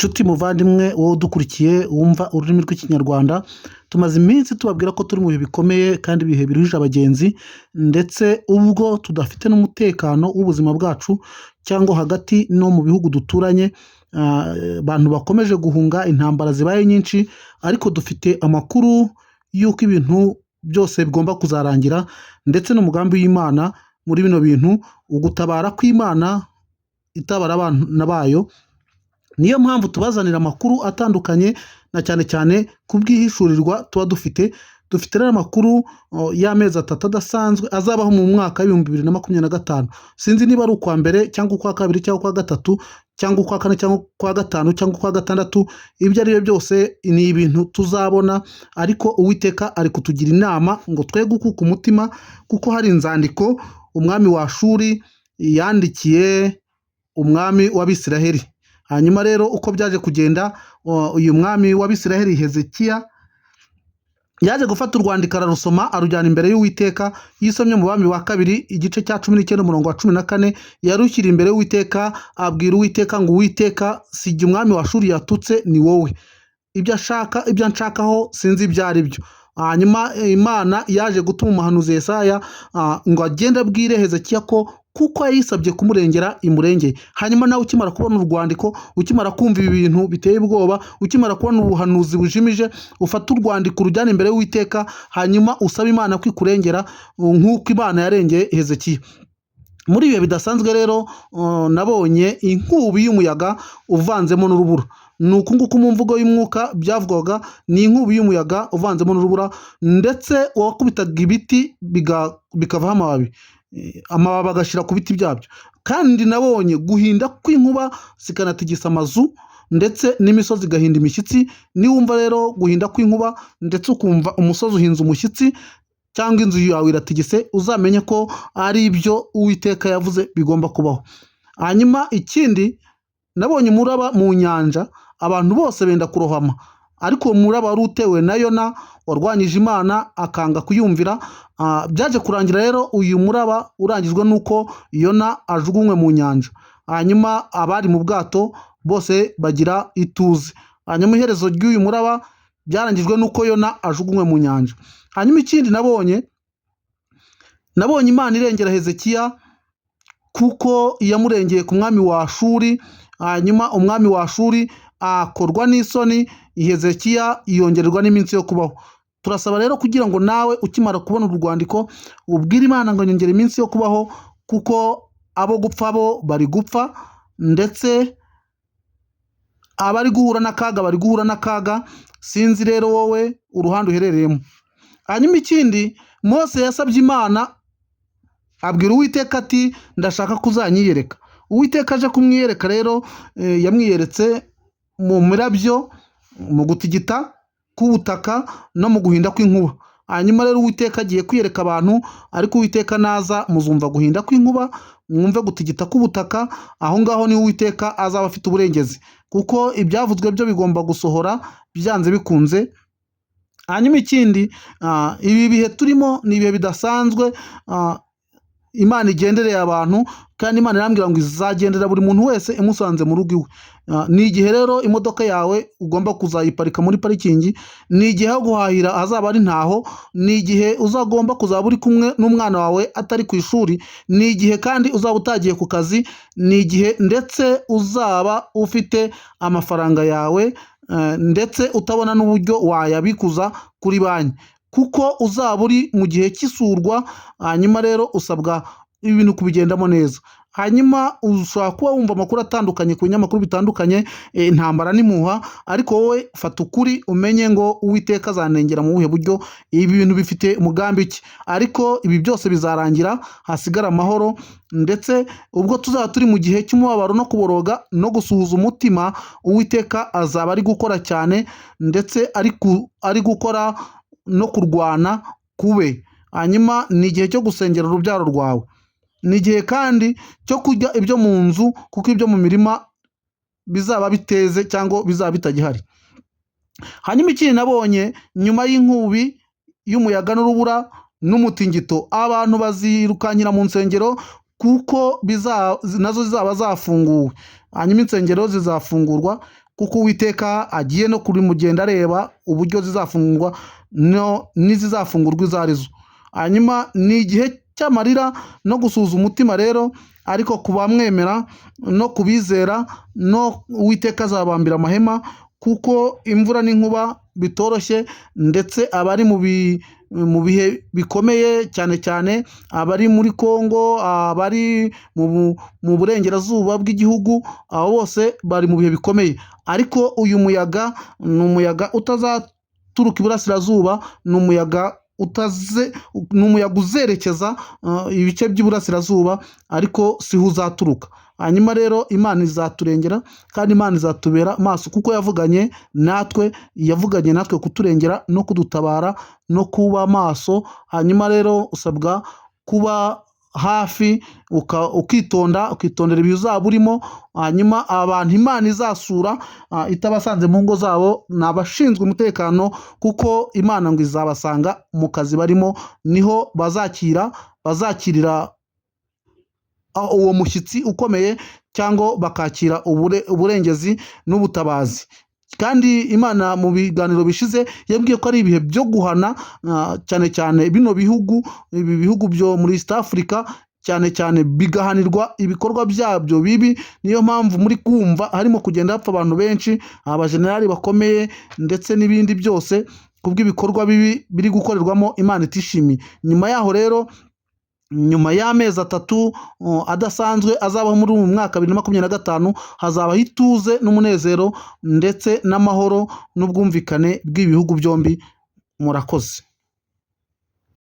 Nshuti muvandimwe wowe udukurikiye wumva ururimi rw'ikinyarwanda, tumaze iminsi tubabwira ko turi mu bihe bikomeye kandi ibihe biruhije abagenzi, ndetse ubwo tudafite n'umutekano w'ubuzima bwacu cyangwa hagati no mu bihugu duturanye, abantu bakomeje guhunga, intambara zibaye nyinshi, ariko dufite amakuru y'uko ibintu byose bigomba kuzarangira, ndetse n'umugambi w'Imana muri bino bintu, ugutabara kw'Imana itabara abana bayo. Niyo mpamvu tubazanira amakuru atandukanye, na cyane cyane ku bw'ihishurirwa tuba dufite rero amakuru y'amezi 3 adasanzwe azabaho mu mwaka w'ibihumbi 2025. Sinzi niba ari ukwa mbere cyangwa ukwa kabiri cyangwa ukwa gatatu cyangwa ukwa kane cyangwa ukwa gatanu cyangwa ukwa gatandatu, ibyo ari byo byose ni ibintu tuzabona, ariko Uwiteka ari kutugira inama ngo twe gukuka umutima, kuko hari inzandiko umwami wa Ashuri yandikiye umwami w'Abisiraheli. Hanyuma rero uko byaje kugenda, uyu mwami w'Abisiraheli Hezekiya yaje gufata urwandiko ararusoma, arujyana imbere y'Uwiteka. Yisomye mu Bami wa kabiri igice cya 19 umurongo wa 14, yarushyira imbere y'Uwiteka, abwira Uwiteka ngo Uwiteka, sijya umwami wa Ashuri yatutse, ni wowe. Ibyo ashaka, ibyo nshakaho sinzi ibyo ari byo. Hanyuma Imana yaje gutuma umuhanuzi Yesaya ngo agende abwire Hezekiya ko kuko yayisabye kumurengera imurengeye. Hanyuma nawe ukimara kubona urwandiko, ukimara kumva ibi bintu biteye ubwoba, ukimara kubona ubuhanuzi bujimije, ufata urwandiko urujyana imbere y'Uwiteka, hanyuma usaba Imana kwikurengera nk'uko Imana yarengeye Hezekiya. Muri ibihe bidasanzwe rero nabonye inkubi y'umuyaga uvanzemo n'urubura. Ni uku nguku mu mvugo y'umwuka byavugwaga, ni inkubi y'umuyaga uvanzemo n'urubura, ndetse wakubitaga ibiti bikavaho amababi, amababi agashyira ku biti byabyo. Kandi nabonye guhinda kw'inkuba zikanatigisa amazu, ndetse n'imisozi igahinda imishyitsi. Niwumva rero guhinda kw'inkuba ndetse ukumva umusozi uhinze umushyitsi cyangwa inzu yawe iratigise, uzamenye ko ari ibyo Uwiteka yavuze bigomba kubaho. Hanyuma ikindi, nabonye umuraba mu nyanja, abantu bose benda kurohama, ariko uwo muraba wari utewe na Yona warwanyije Imana akanga kuyumvira. Byaje kurangira rero uyu muraba urangizwa n'uko Yona ajugunywe mu nyanja. Hanyuma abari mu bwato bose bagira ituze. Hanyuma iherezo ry'uyu muraba byarangijwe n'uko Yona ajugunywe mu nyanja. Hanyuma ikindi nabonye Imana irengera Hezekiya, kuko yamurengeye ku mwami wa Ashuri. Hanyuma umwami wa Ashuri akorwa n'isoni, Hezekiya yongererwa n'iminsi yo kubaho. Turasaba rero kugira ngo nawe ukimara kubona urwandiko ubwire Imana ngo nyongere iminsi yo kubaho, kuko abo gupfa bo bari gupfa, ndetse abari guhura n'akaga bari guhura n'akaga. Sinzi rero wowe uruhande uherereyemo. Hanyuma ikindi, Mose yasabye Imana, abwira Uwiteka ati ndashaka kuzanyiyereka. Uwiteka aje kumwiyereka rero, yamwiyeretse mu mirabyo, mu gutigita k'ubutaka no mu guhinda kw'inkuba. Hanyuma rero Uwiteka agiye kwiyereka abantu, ariko Uwiteka naza muzumva guhinda kw'inkuba, mwumve gutigita k'ubutaka. Aho ngaho ni Uwiteka azaba afite uburengezi, kuko ibyavuzwe byo bigomba gusohora byanze bikunze. Hanyuma ikindi, ibi bihe turimo ni ibihe bidasanzwe. Imana igendereye abantu, kandi Imana irambwira ngo izagendera buri muntu wese imusanze mu rugo iwe. Ni igihe rero imodoka yawe ugomba kuzayiparika muri parikingi, ni igihe aho guhahira hazaba ari ntaho, ni igihe uzagomba kuzaba uri kumwe n'umwana wawe atari ku ishuri, ni igihe kandi uzaba utagiye ku kazi, ni igihe ndetse uzaba ufite amafaranga yawe, ndetse utabona n'uburyo wayabikuza kuri banki, kuko uzaba uri mu gihe cy'isurwa. Hanyuma rero usabwa ibintu kubigendamo neza. Hanyuma ushobora kuba wumva amakuru atandukanye ku binyamakuru bitandukanye, intambara n'impuha, ariko wowe fata ukuri umenye ngo Uwiteka azanengera mu buhe buryo, ibi bintu bifite umugambi ki. Ariko ibi byose bizarangira, hasigara amahoro, ndetse ubwo tuzaba turi mu gihe cy'umubabaro no kuboroga no gusuhuza umutima, Uwiteka azaba ari gukora cyane, ndetse ari gukora no kurwana kube. Hanyuma ni igihe cyo gusengera urubyaro rwawe, ni igihe kandi cyo kurya ibyo mu nzu, kuko ibyo mu mirima bizaba biteze cyangwa bizaba bitagihari. Hanyuma ikindi nabonye, nyuma y'inkubi y'umuyaga n'urubura n'umutingito, abantu bazirukanyira mu nsengero, kuko nazo zizaba zafunguwe. Hanyuma insengero zizafungurwa, kuko Uwiteka agiye no mugenda areba uburyo zizafungurwa n'izizafungurwa izo arizo. Hanyuma ni igihe cy'amarira no gusuhuza umutima rero, ariko ku bamwemera no kubizera no Uwiteka azabambira amahema, kuko imvura n'inkuba bitoroshye, ndetse abari mu bihe bikomeye, cyane cyane abari muri Kongo, abari mu burengerazuba bw'igihugu, abo bose bari mu bihe bikomeye. Ariko uyu muyaga ni umuyaga utazaturuka iburasirazuba, ni umuyaga uzerekeza ibice by'iburasirazuba, ariko siho uzaturuka. Hanyuma rero Imana izaturengera kandi Imana izatubera maso, kuko yavuganye natwe kuturengera no kudutabara no kuba maso. Hanyuma rero usabwa kuba hafi, ukitondera ibihe uzaba urimo. Hanyuma abantu Imana izasura itabasanze mu ngo zabo ni abashinzwe umutekano, kuko Imana ngo izabasanga mu kazi barimo, niho bazakirira uwo mushyitsi ukomeye, cyangwa bakakira uburengezi n'ubutabazi. Kandi Imana mu biganiro bishize yabwiye ko ari ibihe byo guhana, cyane cyane ibi bihugu byo muri East Africa, cyane cyane bigahanirwa ibikorwa byabyo bibi. Niyo mpamvu muri kumva harimo kugenda hapfa abantu benshi, abajenerali bakomeye, ndetse n'ibindi byose kubw'ibikorwa bibi biri gukorerwamo Imana itishimiye. Nyuma yaho rero, nyuma y'amezi 3 adasanzwe azabaho muri uyu mwaka 2025, hazabaho ituze n'umunezero ndetse n'amahoro n'ubwumvikane bw'ibihugu byombi. Murakoze.